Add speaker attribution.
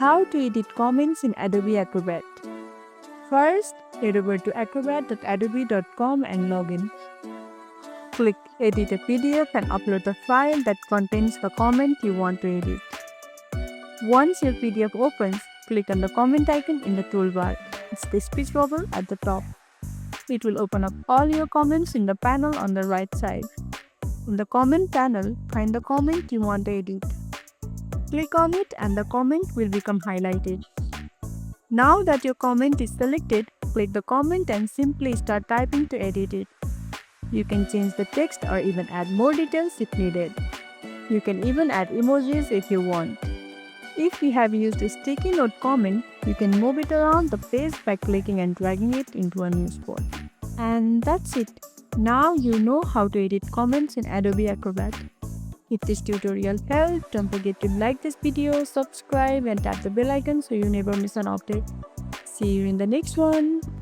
Speaker 1: how to edit comments in Adobe Acrobat. First, head over to acrobat.adobe.com and log in. Click Edit a PDF and upload the file that contains the comment you want to edit. Once your PDF opens, click on the comment icon in the toolbar. It's the speech bubble at the top. It will open up all your comments in the panel on the right side. In the comment panel, find the comment you want to edit. Click on it and the comment will become highlighted. Now that your comment is selected, click the comment and simply start typing to edit it. You can change the text or even add more details if needed. You can even add emojis if you want. If you have used a sticky note comment, you can move it around the page by clicking and dragging it into a new spot. And that's it. Now you know how to edit comments in Adobe Acrobat. If this tutorial helped, don't forget to like this video, subscribe and tap the bell icon so you never miss an update. See you in the next one.